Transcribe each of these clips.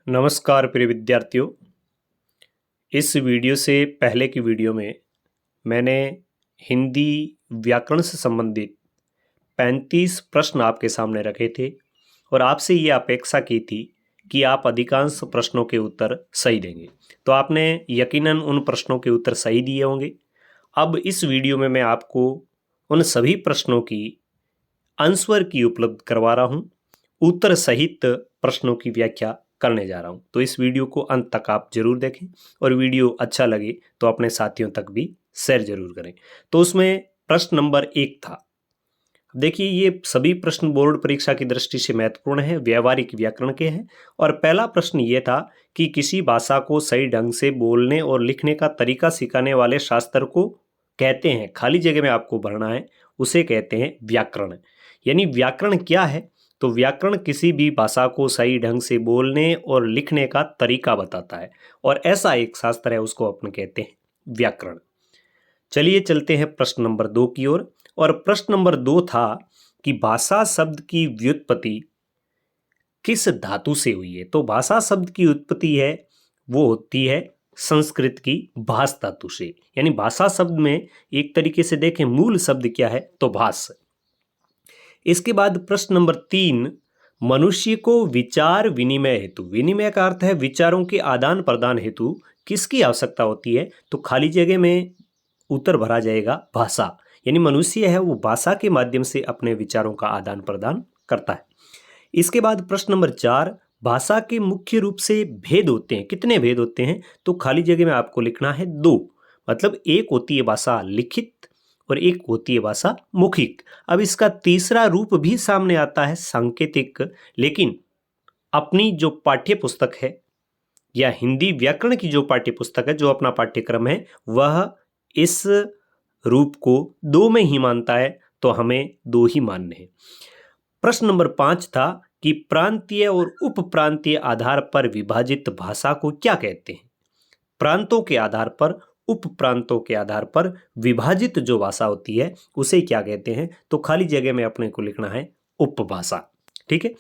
नमस्कार प्रिय विद्यार्थियों। इस वीडियो से पहले की वीडियो में मैंने हिंदी व्याकरण से संबंधित 35 प्रश्न आपके सामने रखे थे और आपसे ये अपेक्षा की थी कि आप अधिकांश प्रश्नों के उत्तर सही देंगे। तो आपने यकीनन उन प्रश्नों के उत्तर सही दिए होंगे। अब इस वीडियो में मैं आपको उन सभी प्रश्नों की आंसर की उपलब्ध करवा रहा हूँ, उत्तर सहित प्रश्नों की व्याख्या करने जा रहा हूँ। तो इस वीडियो को अंत तक आप जरूर देखें और वीडियो अच्छा लगे तो अपने साथियों तक भी शेयर जरूर करें। तो उसमें प्रश्न नंबर 1 था। देखिए, ये सभी प्रश्न बोर्ड परीक्षा की दृष्टि से महत्वपूर्ण है, व्यवहारिक व्याकरण के हैं। और पहला प्रश्न ये था कि किसी भाषा को सही ढंग से बोलने और लिखने का तरीका सिखाने वाले शास्त्र को कहते हैं, खाली जगह में आपको भरना है, उसे कहते हैं व्याकरण। यानी व्याकरण क्या है? तो व्याकरण किसी भी भाषा को सही ढंग से बोलने और लिखने का तरीका बताता है और ऐसा एक शास्त्र है, उसको अपन कहते हैं व्याकरण। चलिए चलते हैं प्रश्न नंबर 2 की ओर। और प्रश्न नंबर 2 था कि भाषा शब्द की व्युत्पत्ति किस धातु से हुई है? तो भाषा शब्द की उत्पत्ति है वो होती है संस्कृत की भाष धातु से। यानी भाषा शब्द में एक तरीके से देखें मूल शब्द क्या है? तो भाष। इसके बाद प्रश्न नंबर 3, मनुष्य को विचार विनिमय हेतु, विनिमय का अर्थ है विचारों के आदान प्रदान हेतु किसकी आवश्यकता होती है? तो खाली जगह में उत्तर भरा जाएगा भाषा। यानी मनुष्य है वो भाषा के माध्यम से अपने विचारों का आदान प्रदान करता है। इसके बाद प्रश्न नंबर 4, भाषा के मुख्य रूप से भेद होते हैं, कितने भेद होते हैं? तो खाली जगह में आपको लिखना है 2। मतलब एक होती है भाषा लिखित और एक होती है भाषा मौखिक। अब इसका तीसरा रूप भी सामने आता है सांकेतिक। लेकिन अपनी जो पाठ्य पुस्तक है या हिंदी व्याकरण की जो पाठ्य पुस्तक है, जो अपना पाठ्यक्रम है, वह इस रूप को 2 में ही मानता है, तो हमें 2 ही मानने हैं। प्रश्न नंबर 5 था कि प्रांतीय और उप प्रांतीय आधार पर विभाजित भाषा को क्या कहते हैं? प्रांतों के आधार पर, उप प्रांतों के आधार पर विभाजित जो भाषा होती है उसे क्या कहते हैं? तो खाली जगह में अपने को लिखना है उपभाषा। ठीक है।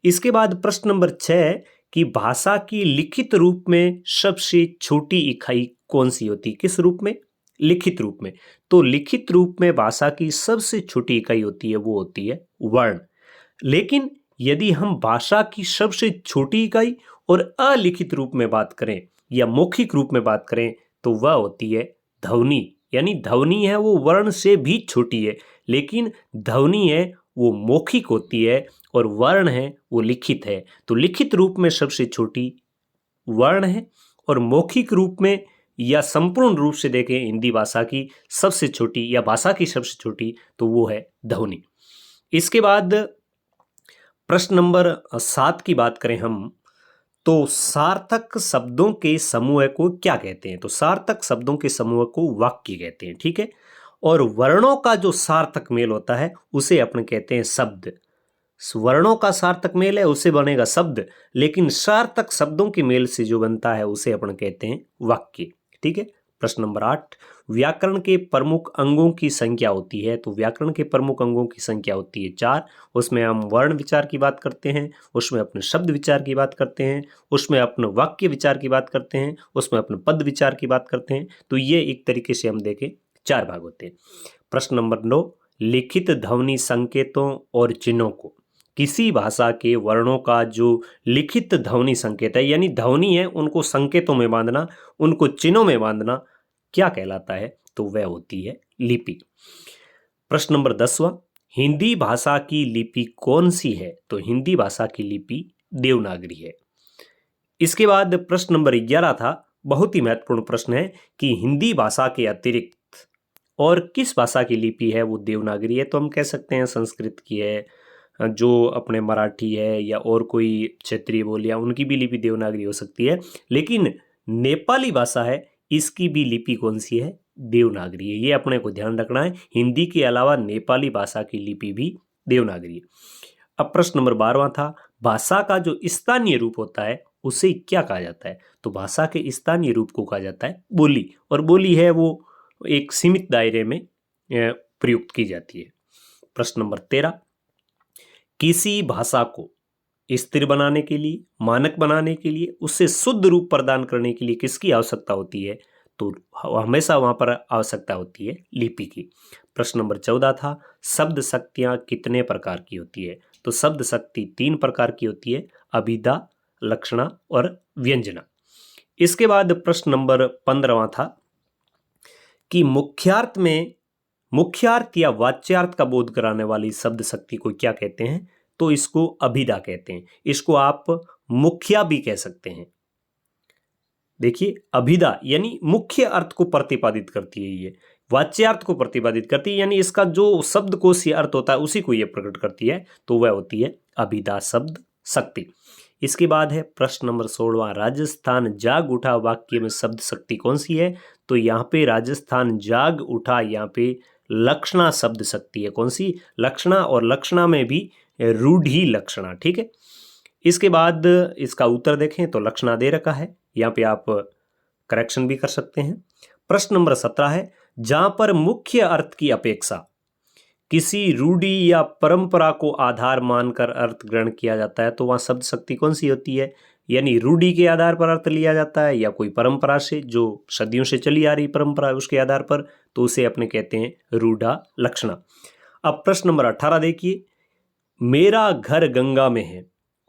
इसके बाद प्रश्न नंबर 6 कि भाषा की लिखित रूप में सबसे छोटी इकाई कौन सी होती है? किस रूप में? लिखित रूप में। तो लिखित रूप में भाषा की सबसे छोटी इकाई होती है वो होती है वर्ण। लेकिन यदि हम भाषा की सबसे छोटी इकाई और अलिखित रूप में बात करें या मौखिक रूप में बात करें तो वह होती है ध्वनि। यानी ध्वनि है वो वर्ण से भी छोटी है, लेकिन ध्वनि है वो मौखिक होती है और वर्ण है वो लिखित है। तो लिखित रूप में सबसे छोटी वर्ण है और मौखिक रूप में या संपूर्ण रूप से देखें हिंदी भाषा की सबसे छोटी या भाषा की सबसे छोटी तो वो है ध्वनि। इसके बाद प्रश्न नंबर 7 की बात करें हम, तो सार्थक शब्दों के समूह को क्या कहते हैं? तो सार्थक शब्दों के समूह को वाक्य कहते हैं। ठीक है। और वर्णों का जो सार्थक मेल होता है उसे अपन कहते हैं शब्द। वर्णों का सार्थक मेल है उसे बनेगा शब्द, लेकिन सार्थक शब्दों के मेल से जो बनता है उसे अपन कहते हैं वाक्य। ठीक है। प्रश्न नंबर 8, व्याकरण के प्रमुख अंगों की संख्या होती है। तो व्याकरण के प्रमुख अंगों की संख्या होती है 4। उसमें हम वर्ण विचार की बात करते हैं, उसमें अपने शब्द विचार की बात करते हैं, उसमें अपने वाक्य विचार की बात करते हैं, उसमें अपने पद विचार की बात करते हैं। तो ये एक तरीके से हम देखें 4 भाग होते हैं। प्रश्न नंबर 9, लिखित ध्वनि संकेतों और चिन्हों को, किसी भाषा के वर्णों का जो लिखित ध्वनि संकेत है यानी ध्वनि है उनको संकेतों में बांधना, उनको चिन्हों में बांधना क्या कहलाता है? तो वह होती है लिपि। प्रश्न नंबर 10वां, हिंदी भाषा की लिपि कौन सी है? तो हिंदी भाषा की लिपि देवनागरी है। इसके बाद प्रश्न नंबर 11 था, बहुत ही महत्वपूर्ण प्रश्न है कि हिंदी भाषा के अतिरिक्त और किस भाषा की लिपि है वो देवनागरी है? तो हम कह सकते हैं संस्कृत की है, जो अपने मराठी है या और कोई क्षेत्रीय बोलियां उनकी भी लिपि देवनागरी हो सकती है। लेकिन नेपाली भाषा है इसकी भी लिपि कौन सी है? देवनागरी है। ये अपने को ध्यान रखना है, हिंदी के अलावा नेपाली भाषा की लिपि भी देवनागरी है। अब प्रश्न नंबर 12वां था, भाषा का जो स्थानीय रूप होता है उसे क्या कहा जाता है? तो भाषा के स्थानीय रूप को कहा जाता है बोली, और बोली है वो एक सीमित दायरे में प्रयुक्त की जाती है। प्रश्न नंबर 13, किसी भाषा को स्थिर बनाने के लिए, मानक बनाने के लिए, उससे शुद्ध रूप प्रदान करने के लिए किसकी आवश्यकता होती है? तो हमेशा वहां पर आवश्यकता होती है लिपि की। प्रश्न नंबर 14 था, शब्द शक्तियां कितने प्रकार की होती है? तो शब्द शक्ति 3 प्रकार की होती है, अभिधा, लक्षणा और व्यंजना। इसके बाद प्रश्न नंबर 15वां था कि मुख्यार्थ या वाच्यार्थ का बोध कराने वाली शब्द शक्ति को क्या कहते हैं? तो इसको अभिधा कहते हैं। इसको आप मुख्या भी कह सकते हैं। देखिए, अभिधा यानी मुख्य अर्थ को प्रतिपादित करती है, ये वाच्यार्थ को प्रतिपादित करती है, यानी इसका जो शब्दकोशीय अर्थ होता है उसी को ये प्रकट करती है, तो वह होती है अभिधा शब्द शक्ति। इसके बाद है प्रश्न नंबर 16वां, राजस्थान जाग उठा वाक्य में शब्द शक्ति कौन सी है? तो यहाँ पे राजस्थान जाग उठा, यहाँ पे लक्षणा शब्द शक्ति है। कौन सी? लक्षणा, और लक्षणा में भी रूढ़ी लक्षणा। ठीक है। इसके बाद इसका उत्तर देखें तो लक्षणा दे रखा है, यहाँ पे आप करेक्शन भी कर सकते हैं। प्रश्न नंबर 17 है, जहां पर मुख्य अर्थ की अपेक्षा किसी रूढ़ि या परंपरा को आधार मानकर अर्थ ग्रहण किया जाता है, तो वहां शब्द शक्ति कौन सी होती है? यानी रूढ़ि के आधार पर अर्थ लिया जाता है या कोई परंपरा से, जो सदियों से चली आ रही परंपरा है उसके आधार पर, तो उसे अपने कहते हैं रूढ़ा लक्षणा। अब प्रश्न नंबर 18 देखिए, मेरा घर गंगा में है,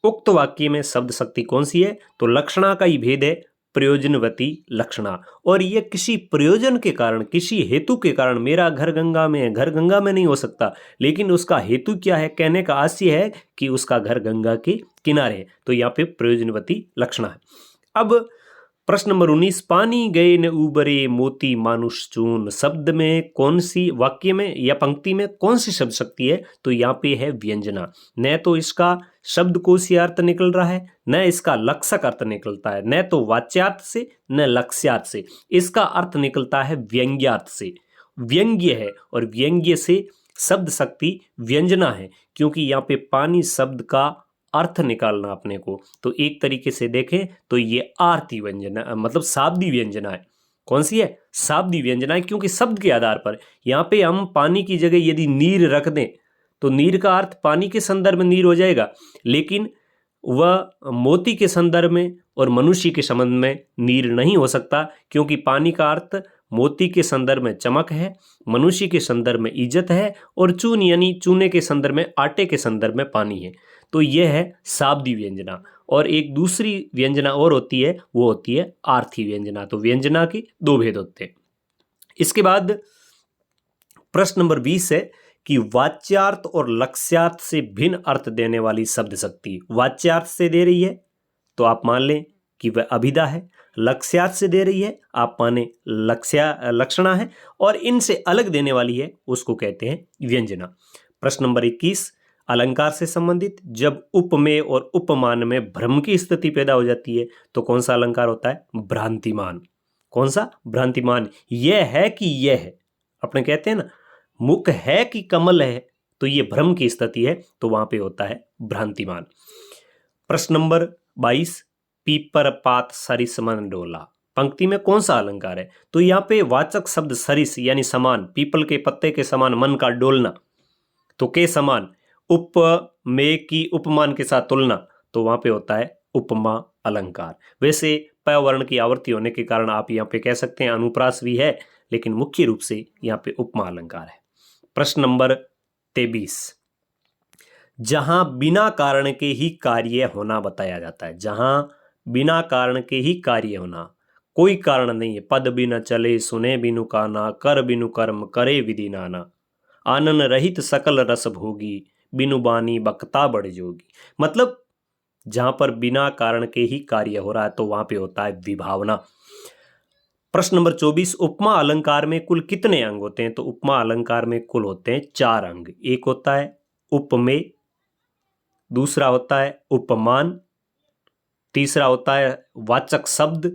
उक्त वाक्य में शब्द शक्ति कौन सी है? तो लक्षणा का ही भेद है, प्रयोजनवती लक्षणा। और यह किसी प्रयोजन के कारण, किसी हेतु के कारण, मेरा घर गंगा में है, घर गंगा में नहीं हो सकता, लेकिन उसका हेतु क्या है? कहने का आशय है कि उसका घर गंगा के किनारे है, तो यहाँ पे प्रयोजनवती लक्षणा है। अब प्रश्न नंबर 19, पानी गए न उबरे मोती मानुष चून, शब्द में कौन सी, वाक्य में या पंक्ति में कौन सी शब्द शक्ति है? तो यहाँ पे है व्यंजना। न तो इसका शब्दकोशीय अर्थ निकल रहा है, न इसका लक्षक अर्थ निकलता है, न तो वाच्यार्थ से न लक्ष्यार्थ से, इसका अर्थ निकलता है व्यंग्यार्थ से। व्यंग्य है, और व्यंग्य से शब्द शक्ति व्यंजना है, क्योंकि यहाँ पे पानी शब्द का अर्थ निकालना अपने को, तो एक तरीके से देखें तो ये आरती व्यंजना, मतलब शाब्दी व्यंजना है। कौन सी है? शाब्दी व्यंजना है, क्योंकि शब्द के आधार पर यहाँ पे हम पानी की जगह यदि नीर रख दें तो नीर का अर्थ पानी के संदर्भ में नीर हो जाएगा, लेकिन वह मोती के संदर्भ में और मनुष्य के संबंध में नीर नहीं हो सकता, क्योंकि पानी का अर्थ मोती के संदर्भ में चमक है, मनुष्य के संदर्भ में इज्जत है, और चून यानी चूने के संदर्भ में, आटे के संदर्भ में पानी है। तो यह है शाब्दी व्यंजना। और एक दूसरी व्यंजना और होती है, वो होती है आर्थी व्यंजना। तो व्यंजना के दो भेद होते हैं। इसके बाद प्रश्न नंबर 20 है कि वाच्यार्थ और लक्ष्यार्थ से भिन्न अर्थ देने वाली शब्द शक्ति वाच्यार्थ से दे रही है तो आप मान लें कि वह अभिधा है, लक्ष्यार्थ से दे रही है आप माने लक्षणा है, और इनसे अलग देने वाली है उसको कहते हैं व्यंजना। प्रश्न नंबर 21, अलंकार से संबंधित, जब उपमेय और उपमान में भ्रम की स्थिति पैदा हो जाती है तो कौन सा अलंकार होता है? भ्रांतिमान। कौन सा? भ्रांतिमान। यह है कि यह है, अपने कहते हैं ना मुख है कि कमल है, तो यह भ्रम की स्थिति है, तो वहां पे होता है भ्रांतिमान। प्रश्न नंबर 22, पीपर पात सरिस मन डोला, पंक्ति में कौन सा अलंकार है? तो यहाँ पे वाचक शब्द सरिस यानी समान, पीपल के पत्ते के समान मन का डोलना, तो के समान, उपमेय की उपमान के साथ तुलना, तो वहां पे होता है उपमा अलंकार। वैसे प वर्ण की आवृत्ति होने के कारण आप यहाँ पे कह सकते हैं अनुप्रास भी है, लेकिन मुख्य रूप से यहाँ पे उपमा अलंकार है। प्रश्न नंबर 23, जहां बिना कारण के ही कार्य होना बताया जाता है, जहां बिना कारण के ही कार्य होना, कोई कारण नहीं है, पद बिना चले सुने बिनु काना, कर बिनु कर्म करे विधि नाना, आनन रहित सकल रस भोगी, बिनु बानी बक्ता बढ़ जोगी। मतलब जहां पर बिना कारण के ही कार्य हो रहा है तो वहां पे होता है विभावना। प्रश्न नंबर 24, उपमा अलंकार में कुल कितने अंग होते हैं? तो उपमा अलंकार में कुल होते हैं 4 अंग। एक होता है उपमेय, दूसरा होता है उपमान, तीसरा होता है वाचक शब्द,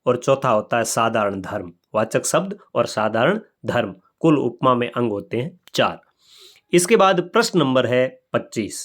और चौथा होता है साधारण धर्म। वाचक शब्द और साधारण धर्म, कुल उपमा में अंग होते हैं 4। इसके बाद प्रश्न नंबर है 25,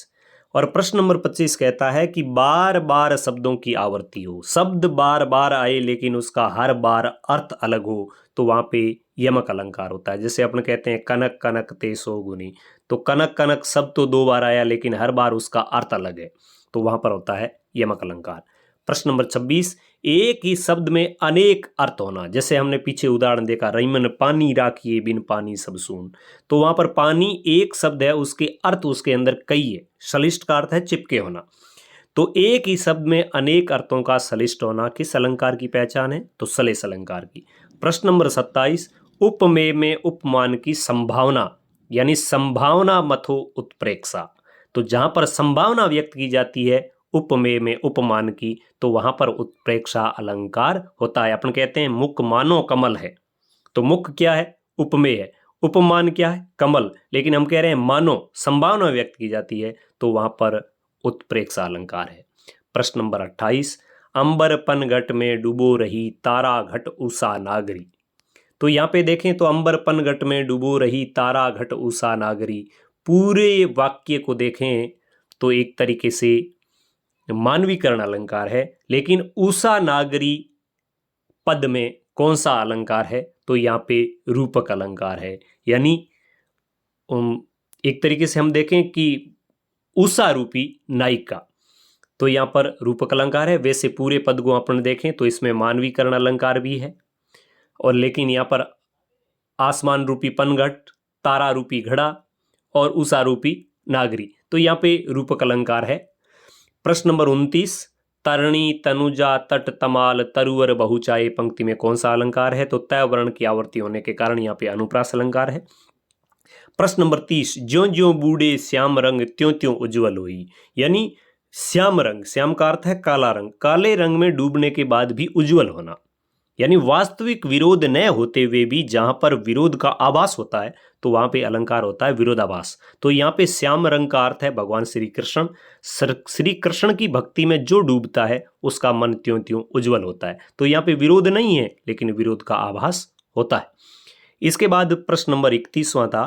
और प्रश्न नंबर 25 कहता है कि बार बार शब्दों की आवृत्ति हो, शब्द बार बार आए लेकिन उसका हर बार अर्थ अलग हो, तो वहां पे यमक अलंकार होता है। जैसे अपन कहते हैं कनक कनक ते सो गुनी, तो कनक कनक शब्द तो 2 बार आया लेकिन हर बार उसका अर्थ अलग है, तो वहां पर होता है यमक अलंकार। प्रश्न नंबर 26, एक ही शब्द में अनेक अर्थ होना। जैसे हमने पीछे उदाहरण देखा, रईमन पानी राखिए बिन पानी सब सून, तो वहां पर पानी एक शब्द है, उसके अर्थ उसके अंदर कई है। सलिष्ट का अर्थ है चिपके होना। तो एक ही शब्द में अनेक अर्थों का सलिष्ट होना किस अलंकार की पहचान है? तो सलेस अलंकार की। प्रश्न नंबर 27, उपमेय में उपमान की संभावना, यानी संभावना मथो उत्प्रेक्षा। तो जहां पर संभावना व्यक्त की जाती है उपमेय में उपमान की, तो वहां पर उत्प्रेक्षा अलंकार होता है। अपन कहते हैं मुख मानो कमल है, तो मुख क्या है? उपमेय है। उपमान क्या है? कमल। लेकिन हम कह रहे हैं मानो, संभावना व्यक्त की जाती है, तो वहां पर उत्प्रेक्षा अलंकार है। प्रश्न नंबर 28, अंबर पन घट में डूबो रही तारा घट उषा नागरी। तो यहाँ पे देखें तो अंबर पन घट में डूबो रही तारा घट उषा नागरी, पूरे वाक्य को देखें तो एक तरीके से मानवीकरण अलंकार है। लेकिन उषा नागरी पद में कौन सा अलंकार है? तो यहाँ पे रूपक अलंकार है। यानी एक तरीके से हम देखें कि उषा रूपी नायिका, तो यहाँ पर रूपक अलंकार है। वैसे पूरे पद को अपन देखें तो इसमें मानवीकरण अलंकार भी है, और लेकिन यहाँ पर आसमान रूपी पनघट, तारा रूपी घड़ा और उषा रूपी नागरी, तो यहाँ पे रूपक अलंकार है। प्रश्न नंबर 29, तरणी तनुजा तट तमाल तरुवर बहुचाए, पंक्ति में कौन सा अलंकार है? तो तय वर्ण की आवर्ती होने के कारण यहाँ पे अनुप्रास अलंकार है। प्रश्न नंबर 30, ज्यों ज्यों बूढ़े श्याम रंग त्यों त्यों उज्जवल हुई। यानी श्याम रंग, श्याम का अर्थ है काला रंग, काले रंग में डूबने के बाद भी उज्जवल होना। यानी वास्तविक विरोध न होते हुए भी जहां पर विरोध का आभास होता है तो वहां पे अलंकार होता है विरोधाभास। तो यहाँ पे श्याम रंग का अर्थ है भगवान श्री कृष्ण। श्री कृष्ण की भक्ति में जो डूबता है उसका मन त्यों त्यों उज्जवल होता है। तो यहाँ पे विरोध नहीं है, लेकिन विरोध का आभास होता है। इसके बाद प्रश्न नंबर 31वां था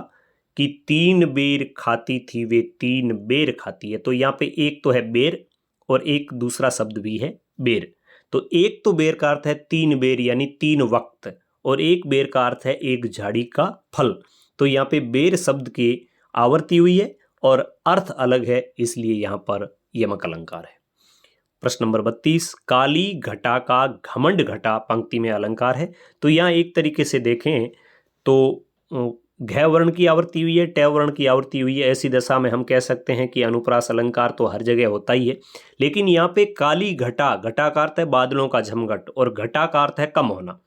कि तीन बेर खाती थी वे तीन बेर खाती है। तो यहाँ पे एक तो है बेर और एक दूसरा शब्द भी है बेर। तो एक तो बेर का अर्थ है तीन बेर यानी तीन वक्त, और एक बेर का अर्थ है एक झाड़ी का फल। तो यहाँ पे बेर शब्द की आवर्ती हुई है और अर्थ अलग है, इसलिए यहाँ पर यमक अलंकार है। प्रश्न नंबर 32, काली घटा का घमंड घटा, पंक्ति में अलंकार है। तो यहाँ एक तरीके से देखें तो घ वर्ण की आवर्ती हुई है, ट वर्ण की आवर्ती हुई है। ऐसी दशा में हम कह सकते हैं कि अनुप्रास अलंकार तो हर जगह होता ही है, लेकिन यहाँ पे काली घटा, घटा का अर्थ है बादलों का झमघट और घटा का अर्थ है कम होना।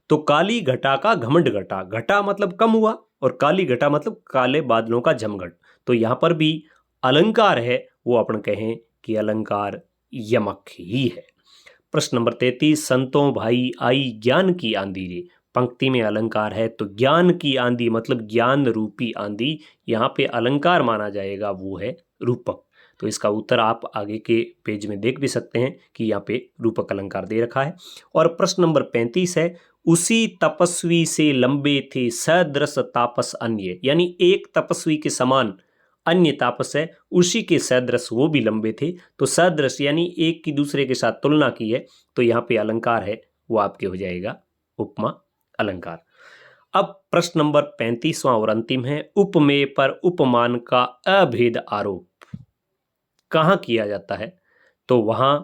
तो काली घटा का घमंड घटा, घटा मतलब कम हुआ और काली घटा मतलब काले बादलों का झमघट। तो यहाँ पर भी अलंकार है वो अपन कहें कि अलंकार यमक ही है। प्रश्न नंबर 33, संतों भाई आई ज्ञान की आंधी रे, पंक्ति में अलंकार है। तो ज्ञान की आंधी मतलब ज्ञान रूपी आंधी, यहाँ पे अलंकार माना जाएगा वो है रूपक। तो इसका उत्तर आप आगे के पेज में देख भी सकते हैं कि यहाँ पे रूपक अलंकार दे रखा है। और प्रश्न नंबर 35 है, उसी तपस्वी से लंबे थे सदृश तापस अन्य, यानी एक तपस्वी के समान अन्य तापस है, उसी के सदृश वो भी लंबे थे। तो सदृश यानी एक की दूसरे के साथ तुलना की है, तो यहाँ पे अलंकार है वो आपके हो जाएगा उपमा अलंकार। अब प्रश्न नंबर 35वां और अंतिम है, उपमेय पर उपमान का अभेद आरोप कहां किया जाता है? तो वहां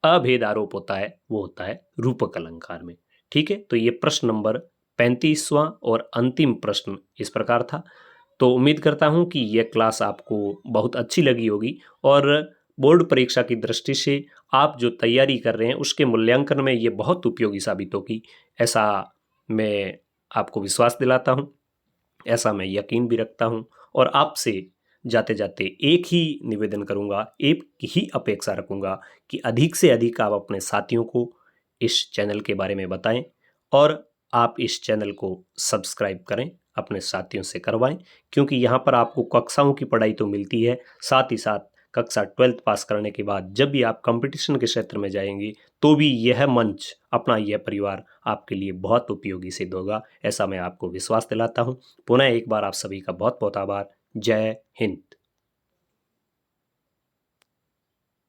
अभेद आरोप होता है वो होता है रूपक अलंकार में। ठीक है, तो ये प्रश्न नंबर 35वां और अंतिम प्रश्न इस प्रकार था। तो उम्मीद करता हूं कि यह क्लास आपको बहुत अच्छी लगी होगी और बोर्ड परीक्षा की दृष्टि से आप जो तैयारी कर रहे हैं उसके मूल्यांकन में ये बहुत उपयोगी साबित होगी, ऐसा मैं आपको विश्वास दिलाता हूं, ऐसा मैं यकीन भी रखता हूं। और आपसे जाते जाते एक ही निवेदन करूंगा, एक ही अपेक्षा रखूंगा कि अधिक से अधिक आप अपने साथियों को इस चैनल के बारे में बताएं और आप इस चैनल को सब्सक्राइब करें, अपने साथियों से करवाएं, क्योंकि यहाँ पर आपको कक्षाओं की पढ़ाई तो मिलती है, साथ ही साथ कक्षा 12th पास करने के बाद जब भी आप कंपटीशन के क्षेत्र में जाएंगे तो भी यह मंच, अपना यह परिवार आपके लिए बहुत उपयोगी सिद्ध होगा, ऐसा मैं आपको विश्वास दिलाता हूँ। पुनः एक बार आप सभी का बहुत बहुत आभार। जय हिंद।